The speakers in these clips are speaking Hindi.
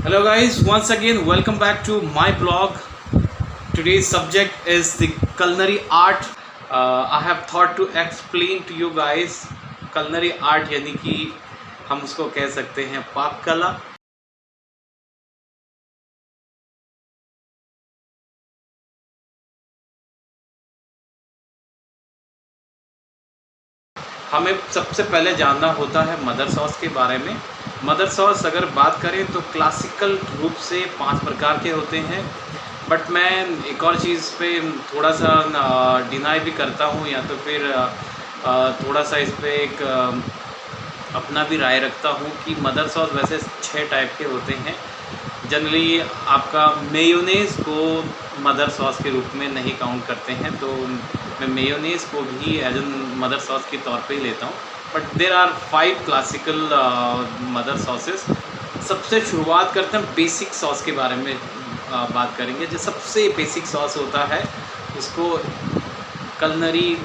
Hello guys, once again welcome back to my blog. Today's subject is the culinary art. I have thought to explain to you guys culinary art यानी कि हम उसको कह सकते हैं पाक कला। हमें सबसे पहले जानना होता है मदर सॉस के बारे में। मदर सॉस अगर बात करें तो क्लासिकल रूप से 5 प्रकार के होते हैं, बट मैं एक और चीज़ पे थोड़ा सा डिनाई भी करता हूँ या तो फिर थोड़ा सा इस पे एक अपना भी राय रखता हूँ कि मदर सॉस वैसे 6 टाइप के होते हैं। जनरली आपका मेयोनेज़ को मदर सॉस के रूप में नहीं काउंट करते हैं, तो मैं मेयोनेज़ को भी एज एन मदर सॉस के तौर पे ही लेता हूँ। But there are 5 classical mother sauces. सबसे शुरुआत करते हैं बेसिक सॉस के बारे में बात करेंगे। जो सबसे बेसिक सॉस होता है उसको कलनरी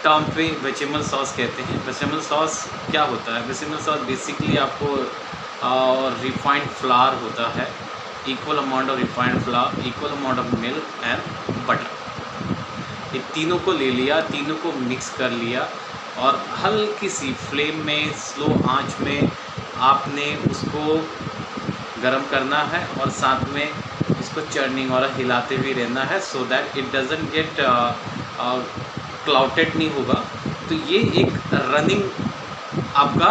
टर्म पे वेजिटेबल सॉस कहते हैं। वेजिटेबल सॉस क्या होता है? वेजिटेबल सॉस बेसिकली आपको रिफाइंड फ्लावर होता है, equal amount of refined flour, equal amount of milk and butter. ये तीनों को ले लिया, तीनों को मिक्स कर लिया और हल्की सी फ्लेम में स्लो आंच में आपने उसको गरम करना है और साथ में उसको चर्निंग और हिलाते भी रहना है so that it doesn't get clouded नहीं होगा। तो ये एक रनिंग आपका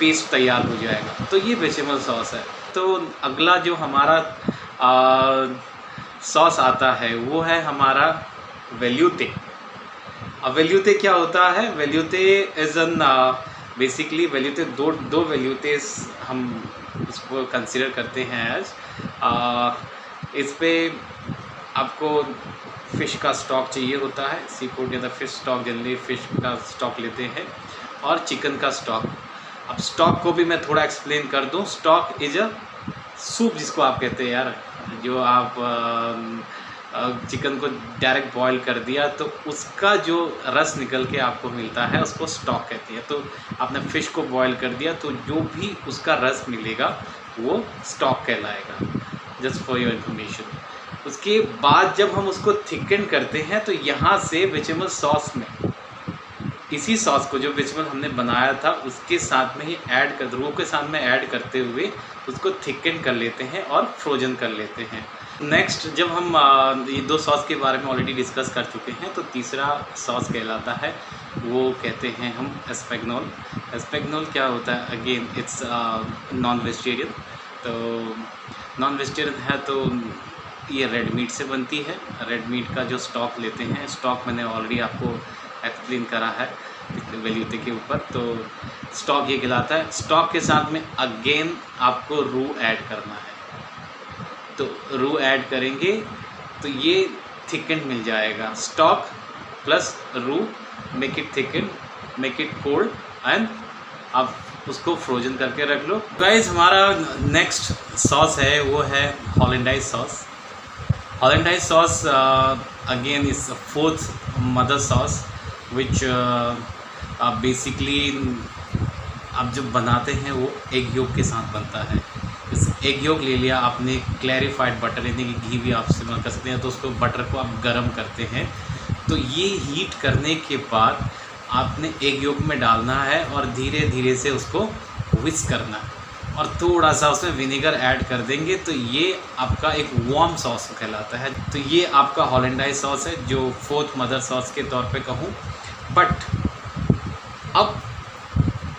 पेस्ट तैयार हो जाएगा। तो ये बेचेमल सॉस है। तो अगला जो हमारा सॉस आता है वो है हमारा वेल्यूटे। अब वेल्यूटे क्या होता है? वेल्यूटे इज़ एन बेसिकली वेल्यूटे दो वेल्यूटेस हम इसको कंसिडर करते हैं एज। इस पे आपको फ़िश का स्टॉक चाहिए होता है। सी फूड या फिश स्टॉक, जनरली फ़िश का स्टॉक लेते हैं, और चिकन का स्टॉक। अब स्टॉक को भी मैं थोड़ा एक्सप्लेन कर दूं। स्टॉक इज अ सूप जिसको आप कहते हैं यार, जो आप चिकन को डायरेक्ट बॉईल कर दिया तो उसका जो रस निकल के आपको मिलता है उसको स्टॉक कहते हैं। तो आपने फ़िश को बॉईल कर दिया तो जो भी उसका रस मिलेगा वो स्टॉक कहलाएगा, जस्ट फॉर योर इन्फॉर्मेशन। उसके बाद जब हम उसको थिकन करते हैं तो यहाँ से वेजिटेबल सॉस में इसी सॉस को जो वेजिटेबल हमने बनाया था उसके साथ में ही ऐड कर रो के साथ में ऐड करते हुए उसको थिकन कर लेते हैं और फ्रोजन कर लेते हैं। नेक्स्ट, जब हम ये 2 सॉस के बारे में ऑलरेडी डिस्कस कर चुके हैं, तो तीसरा सॉस कहलाता है, वो कहते हैं हम एस्पेगनोल। एस्पेगनोल क्या होता है? Again it's non vegetarian. तो नॉन वेजिटेरियन है तो ये रेड मीट से बनती है। रेड मीट का जो स्टॉक लेते हैं, स्टॉक मैंने ऑलरेडी आपको एक्सप्लेन करा है वेल्यूटे के ऊपर। तो स्टॉक ये कहलाता है। स्टॉक के साथ में अगेन आपको रू ऐड करना है। तो रू ऐड करेंगे तो ये थिकन मिल जाएगा। स्टॉक प्लस रू make it thicken, make it cold and आप उसको फ्रोजन करके रख लो। गाइस, हमारा नेक्स्ट सॉस है वो है hollandaise sauce. Hollandaise sauce again is 4th mother sauce which basically आप जब बनाते हैं वो एग योक के साथ बनता है। इस एग योक ले लिया आपने, क्लैरिफाइड बटर यानी कि घी भी आप इस्तेमाल कर सकते हैं, तो उसको बटर को आप गरम करते हैं। तो ये हीट करने के बाद आपने एग योक में डालना है और धीरे धीरे से उसको विस्क करना है और थोड़ा सा उसमें विनेगर ऐड कर देंगे तो ये आपका एक वार्म सॉस कहलाता है। तो ये आपका हॉलैंडाइज सॉस है जो 4th मदर सॉस के तौर पे कहूँ। बट अब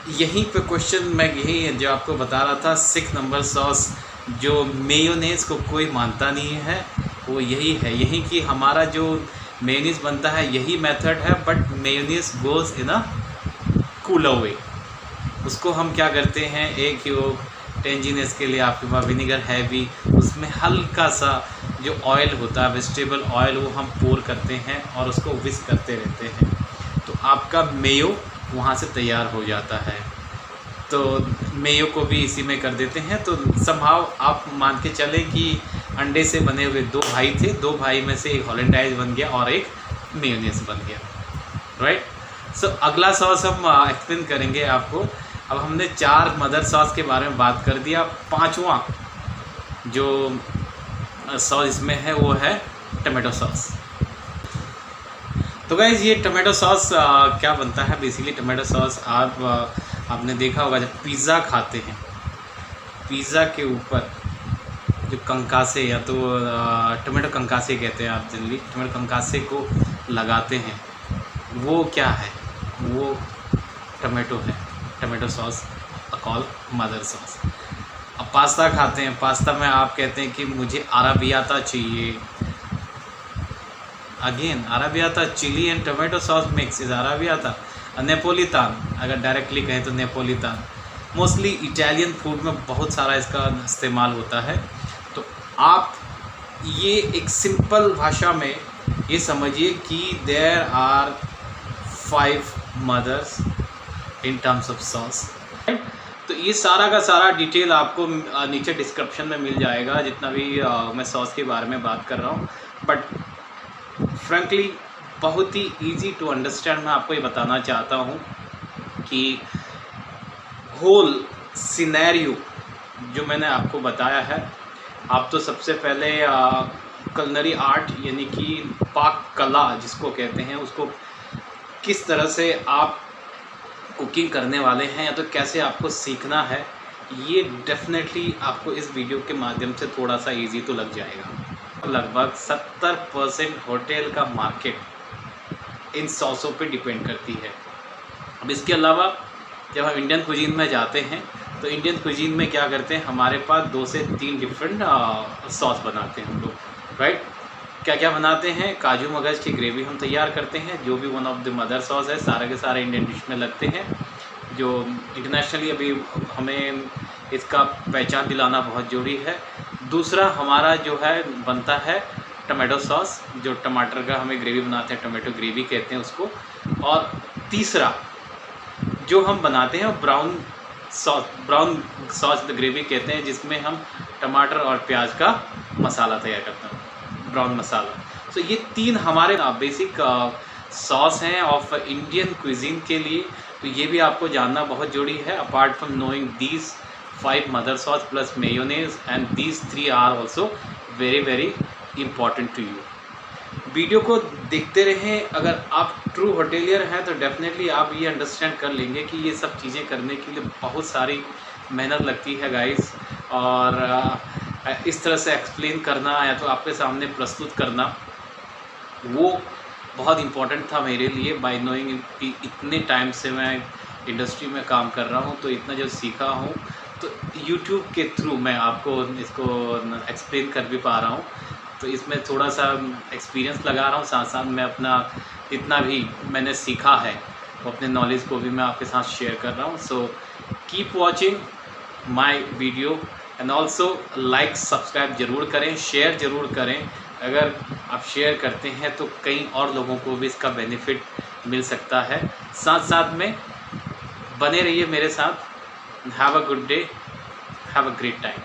यहीं पे क्वेश्चन मैं यही जो आपको बता रहा था, 6 नंबर सॉस जो मेयोनेज़ को कोई मानता नहीं है, वो यही है। यही कि हमारा जो मेयोनेज़ बनता है यही मेथड है, but mayonnaise goes in a cooler way. उसको हम क्या करते हैं, एक योग टेंजिनेस के लिए आपके पास विनेगर है भी, उसमें हल्का सा जो ऑयल होता है वेजिटेबल ऑयल वो हम पोर करते हैं और उसको विस्क करते रहते हैं। तो आपका मेयो वहाँ से तैयार हो जाता है। तो मेयो को भी इसी में कर देते हैं। तो समहाउ आप मान के चलें कि अंडे से बने हुए 2 भाई थे, 2 भाई में से एक हॉलैंडाइज बन गया और एक मेयोनेज़ बन गया, राइट। सो अगला सॉस हम एक्सप्लेन करेंगे आपको। अब हमने 4 मदर सॉस के बारे में बात कर दिया। 5वां जो सॉस इसमें है वो है टमाटो सॉस। तो गाइज़ ये टमाटो सॉस क्या बनता है बेसिकली। टमाटो सॉस आपने देखा होगा जब पिज़्ज़ा खाते हैं, पिज़्ज़ा के ऊपर जो कंकासे या तो टमाटो कंकासे कहते हैं आप जनरली, टमाटो कंकासे को लगाते हैं, वो क्या है, वो टमाटो है। Tomato sauce call mother sauce. अब पास्ता खाते हैं, पास्ता में आप कहते हैं कि मुझे अराबियाता चाहिए। Again arrabbiata chilli and tomato sauce mix is arrabbiata. Napolitan अगर डायरेक्टली कहें तो नेपोलितान। मोस्टली इटालियन फूड में बहुत सारा इसका इस्तेमाल होता है। तो आप ये एक सिंपल भाषा में ये समझिए कि there are 5 mothers in terms of sauce. तो ये सारा का सारा डिटेल आपको नीचे डिस्क्रिप्शन में मिल जाएगा, जितना भी मैं सॉस के बारे में बात कर रहा हूँ। बट फ्रेंकली बहुत ही इजी टू अंडरस्टैंड मैं आपको ये बताना चाहता हूँ कि होल सिनेरियो जो मैंने आपको बताया है, आप तो सबसे पहले कलनरी आर्ट यानी कि पाक कला जिसको कहते हैं, उसको किस तरह से आप कुकिंग करने वाले हैं या तो कैसे आपको सीखना है, ये डेफिनेटली आपको इस वीडियो के माध्यम से थोड़ा सा इजी तो लग जाएगा। लगभग 70% होटल का मार्केट इन सॉसों पे डिपेंड करती है। अब इसके अलावा जब हम इंडियन कुजीन में जाते हैं तो इंडियन कुजीन में क्या करते हैं, हमारे पास 2 से 3 डिफरेंट सॉस बनाते हैं हम लोग, राइट। क्या क्या बनाते हैं, काजू मगज़ की ग्रेवी हम तैयार करते हैं, जो भी one of the mother sauce है, सारे के सारे इंडियन डिश में लगते हैं, जो इंटरनेशनली अभी हमें इसका पहचान दिलाना बहुत ज़रूरी है। दूसरा हमारा जो है बनता है टमाटो सॉस, जो टमाटर का हमें ग्रेवी बनाते हैं, टमाटो ग्रेवी कहते हैं उसको। और तीसरा जो हम बनाते हैं ब्राउन सॉस ग्रेवी कहते हैं, जिसमें हम टमाटर और प्याज का मसाला तैयार करते हैं, ब्राउन मसाला। तो ये 3 हमारे बेसिक सॉस हैं ऑफ इंडियन क्विजीन के लिए। तो ये भी आपको जानना बहुत ज़रूरी है। Apart from knowing these 5 mother sauce plus mayonnaise and these 3 are also very very important to you. Video को देखते रहें। अगर आप ट्रू होटेलियर हैं तो डेफिनेटली आप ये अंडरस्टैंड कर लेंगे कि ये सब चीज़ें करने के लिए बहुत सारी मेहनत लगती है गाइस, और इस तरह से एक्सप्लेन करना या तो आपके सामने प्रस्तुत करना वो बहुत इम्पोर्टेंट था मेरे लिए। बाय नोइंग कि इतने टाइम से मैं इंडस्ट्री में काम कर रहा हूँ, तो इतना जब सीखा हूँ तो यूट्यूब के थ्रू मैं आपको इसको एक्सप्लेन कर भी पा रहा हूँ। तो इसमें थोड़ा सा एक्सपीरियंस लगा रहा हूँ, साथ साथ मैं अपना जितना भी मैंने सीखा है वो अपने नॉलेज को भी मैं आपके साथ शेयर कर रहा हूँ। So keep watching my video and also like subscribe ज़रूर करें, शेयर ज़रूर करें। अगर आप शेयर करते हैं तो कई और लोगों को भी इसका बेनिफिट मिल सकता है। साथ साथ में बने रहिए मेरे साथ। Have a good day, have a great time.